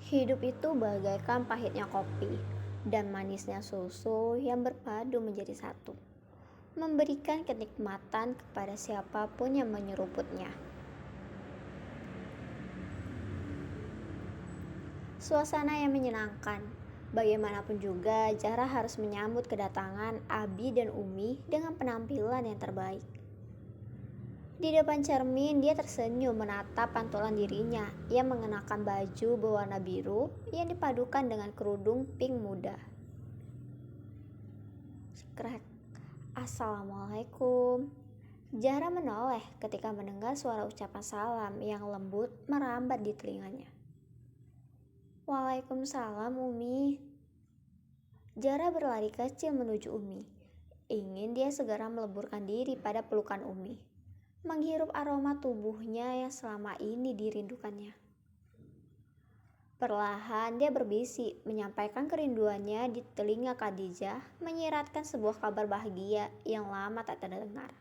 Hidup itu bagaikan pahitnya kopi dan manisnya susu yang berpadu menjadi satu, memberikan kenikmatan kepada siapapun yang menyeruputnya. Suasana yang menyenangkan. Bagaimanapun juga, Zahra harus menyambut kedatangan Abi dan Umi dengan penampilan yang terbaik. Di depan cermin, dia tersenyum menatap pantulan dirinya yang mengenakan baju berwarna biru yang dipadukan dengan kerudung pink muda. Krek. Assalamualaikum. Zahra menoleh ketika mendengar suara ucapan salam yang lembut merambat di telinganya. Waalaikumsalam, Umi. Zahra berlari kecil menuju Umi. Ingin dia segera meleburkan diri pada pelukan Umi, menghirup aroma tubuhnya yang selama ini dirindukannya. Perlahan dia berbisik, menyampaikan kerinduannya di telinga Khadijah, menyiratkan sebuah kabar bahagia yang lama tak terdengar.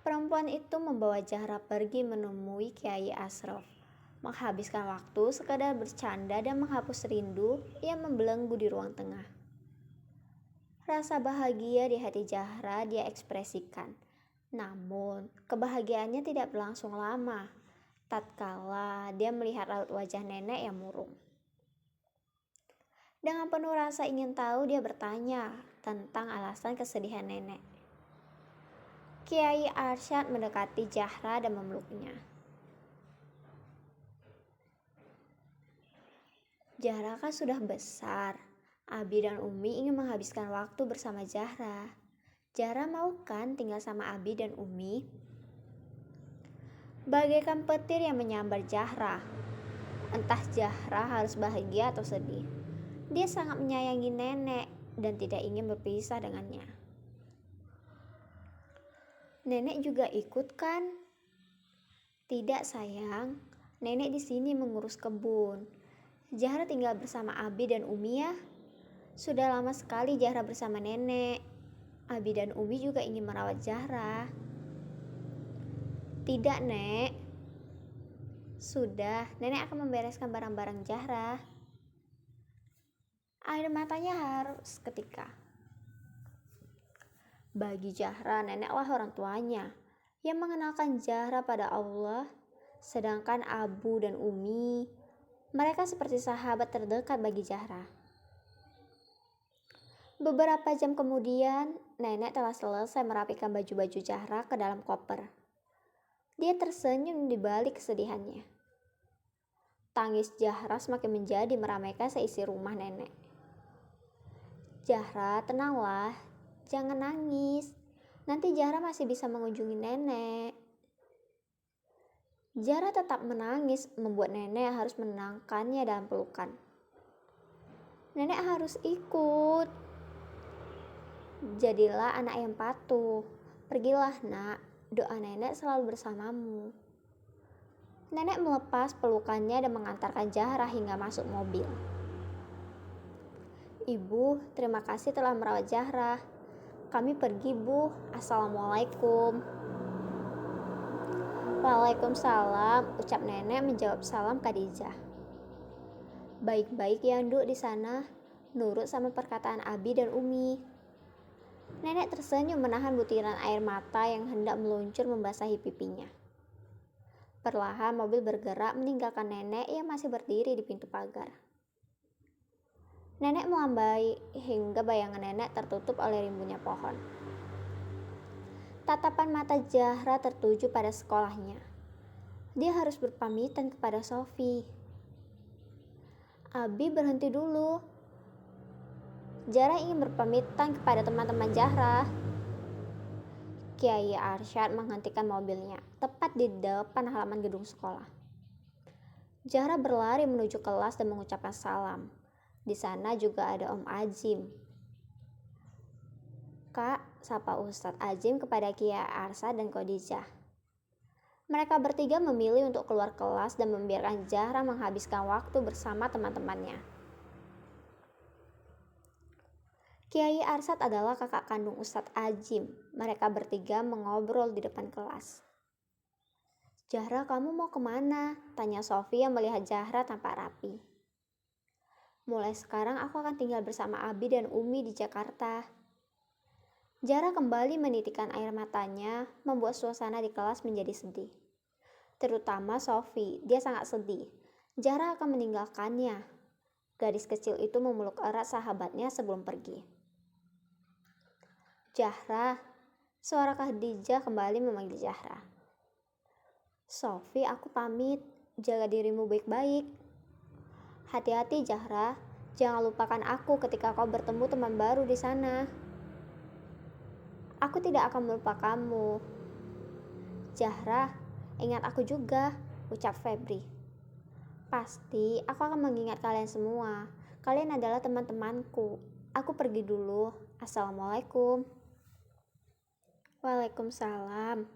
Perempuan itu membawa Zahra pergi menemui Kiai Ashraf, menghabiskan waktu sekadar bercanda dan menghapus rindu yang membelenggu di ruang tengah. Rasa bahagia di hati Zahra dia ekspresikan, namun kebahagiaannya tidak berlangsung lama. Tatkala dia melihat raut wajah nenek yang murung. Dengan penuh rasa ingin tahu dia bertanya tentang alasan kesedihan nenek. Kiai Arsyad mendekati Zahra dan memeluknya. Zahra kan sudah besar. Abi dan Umi ingin menghabiskan waktu bersama Zahra. Zahra mau kan tinggal sama Abi dan Umi? Bagaikan petir yang menyambar Zahra. Entah Zahra harus bahagia atau sedih. Dia sangat menyayangi nenek dan tidak ingin berpisah dengannya. Nenek juga ikut kan? Tidak sayang, nenek di sini mengurus kebun. Zahra tinggal bersama Abi dan Umi ya. Sudah lama sekali Zahra bersama nenek. Abi dan Umi juga ingin merawat Zahra. Tidak, Nek. Sudah, nenek akan membereskan barang-barang Zahra. Air matanya harus ketika. Bagi Zahra, neneklah orang tuanya yang mengenalkan Zahra pada Allah, sedangkan Abu dan Umi, mereka seperti sahabat terdekat bagi Zahra. Beberapa jam kemudian, nenek telah selesai merapikan baju-baju Zahra ke dalam koper. Dia tersenyum di balik kesedihannya. Tangis Zahra semakin menjadi meramaikan seisi rumah nenek. Zahra, tenanglah, jangan nangis. Nanti Zahra masih bisa mengunjungi nenek. Zahra tetap menangis, membuat nenek harus menenangkannya dalam pelukan. Nenek harus ikut. Jadilah anak yang patuh. Pergilah, nak. Doa nenek selalu bersamamu. Nenek melepas pelukannya dan mengantarkan Zahra hingga masuk mobil. Ibu, terima kasih telah merawat Zahra. Kami pergi, Bu. Assalamualaikum. Waalaikumsalam, ucap nenek menjawab salam Khadijah. Baik-baik ya, Nduk di sana. Nurut sama perkataan Abi dan Umi. Nenek tersenyum menahan butiran air mata yang hendak meluncur membasahi pipinya. Perlahan mobil bergerak meninggalkan nenek yang masih berdiri di pintu pagar. Nenek melambai hingga bayangan nenek tertutup oleh rimbunnya pohon. Tatapan mata Zahra tertuju pada sekolahnya. Dia harus berpamitan kepada Sofi. Abi berhenti dulu. Zahra ingin berpamitan kepada teman-teman Zahra. Kiai Arsyad menghentikan mobilnya tepat di depan halaman gedung sekolah. Zahra berlari menuju kelas dan mengucapkan salam. Di sana juga ada Om Azim. Kak, sapa Ustadz Azim kepada Kiai Arsyad dan Khadijah. Mereka bertiga memilih untuk keluar kelas dan membiarkan Zahra menghabiskan waktu bersama teman-temannya. Kiai Arsyad adalah kakak kandung Ustadz Azim. Mereka bertiga mengobrol di depan kelas. "Zahra, kamu mau kemana?" tanya Sofi yang melihat Zahra tampak rapi. "Mulai sekarang aku akan tinggal bersama Abi dan Umi di Jakarta." Zahra kembali menitikkan air matanya, membuat suasana di kelas menjadi sedih. Terutama Sofi, dia sangat sedih. Zahra akan meninggalkannya. Gadis kecil itu memeluk erat sahabatnya sebelum pergi. "Zahra," suara Khadijah kembali memanggil Zahra. "Sofi, aku pamit. Jaga dirimu baik-baik." "Hati-hati Zahra, jangan lupakan aku ketika kau bertemu teman baru di sana." "Aku tidak akan melupakanmu." "Zahra, ingat aku juga," ucap Febri. "Pasti aku akan mengingat kalian semua. Kalian adalah teman-temanku. Aku pergi dulu. Assalamualaikum." "Waalaikumsalam."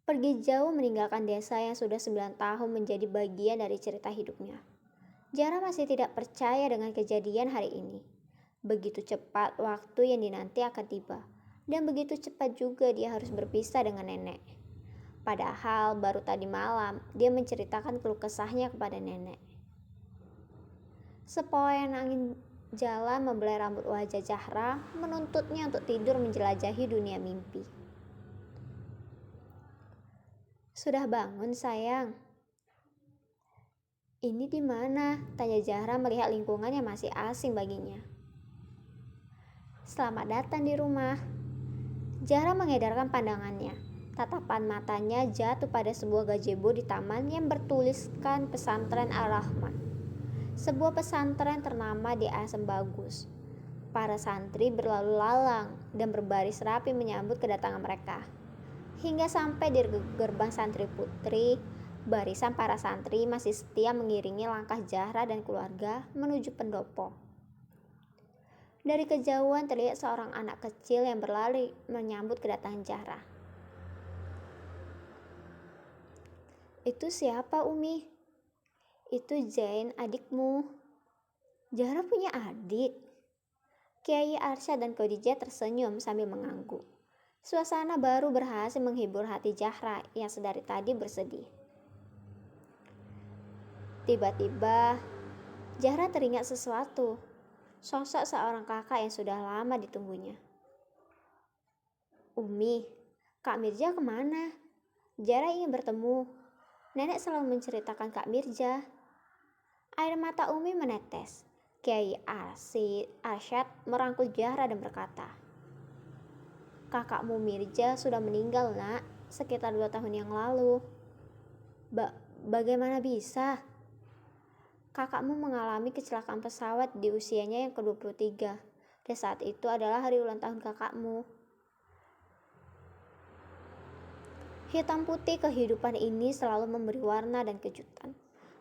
Pergi jauh meninggalkan desa yang sudah 9 tahun menjadi bagian dari cerita hidupnya. Zahra masih tidak percaya dengan kejadian hari ini. Begitu cepat waktu yang dinanti akan tiba. Dan begitu cepat juga dia harus berpisah dengan nenek. Padahal baru tadi malam dia menceritakan keluh kesahnya kepada nenek. Sepoi angin jalan membelai rambut wajah Zahra, menuntutnya untuk tidur menjelajahi dunia mimpi. "Sudah bangun sayang?" "Ini di mana?" tanya Zahra melihat lingkungan yang masih asing baginya. "Selamat datang di rumah." Zahra mengedarkan pandangannya. Tatapan matanya jatuh pada sebuah gazebo di taman yang bertuliskan Pesantren Ar-Rahman. Sebuah pesantren ternama di Asem Bagus. Para santri berlalu lalang dan berbaris rapi menyambut kedatangan mereka. Hingga sampai di gerbang santri putri, barisan para santri masih setia mengiringi langkah Zahra dan keluarga menuju pendopo. Dari kejauhan terlihat seorang anak kecil yang berlari menyambut kedatangan Zahra. "Itu siapa, Umi?" "Itu Zain, adikmu." "Zahra punya adik?" Kiai Arsyad dan Khadijah tersenyum sambil mengangguk. Suasana baru berhasil menghibur hati Zahra yang sedari tadi bersedih. Tiba-tiba, Zahra teringat sesuatu. Sosok seorang kakak yang sudah lama ditunggunya. "Umi, Kak Mirza kemana?" "Zahra ingin bertemu. Nenek selalu menceritakan Kak Mirza." Air mata Umi menetes. Kiai Arsyad merangkul Zahra dan berkata, "Kakakmu Mirza sudah meninggal, Nak, sekitar 2 tahun yang lalu." Bagaimana bisa?" "Kakakmu mengalami kecelakaan pesawat di usianya yang ke-23, dan saat itu adalah hari ulang tahun kakakmu." Hitam putih kehidupan ini selalu memberi warna dan kejutan.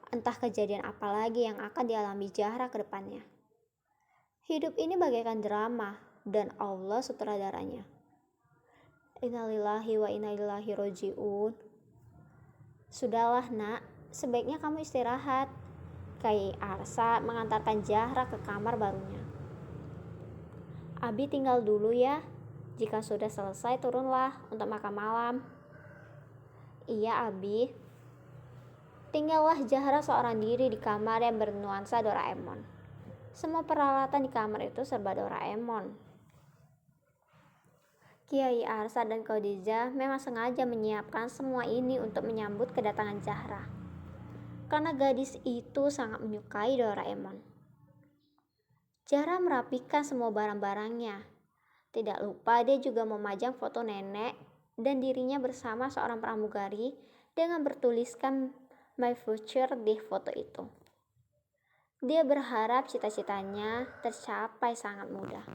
Entah kejadian apa lagi yang akan dialami Zahra ke depannya. Hidup ini bagaikan drama, dan Allah sutradaranya. Innalillahi wa inna ilaihi raji'un. "Sudahlah, Nak, sebaiknya kamu istirahat." Kiai Arsyad mengantarkan Zahra ke kamar barunya. "Abi tinggal dulu ya. Jika sudah selesai turunlah untuk makan malam." "Iya, Abi." Tinggallah Zahra seorang diri di kamar yang bernuansa Doraemon. Semua peralatan di kamar itu serba Doraemon. Kiai Arsyad dan Khadijah memang sengaja menyiapkan semua ini untuk menyambut kedatangan Zahra. Karena gadis itu sangat menyukai Doraemon. Zahra merapikan semua barang-barangnya. Tidak lupa dia juga memajang foto nenek dan dirinya bersama seorang pramugari dengan bertuliskan "My Future" di foto itu. Dia berharap cita-citanya tercapai sangat mudah.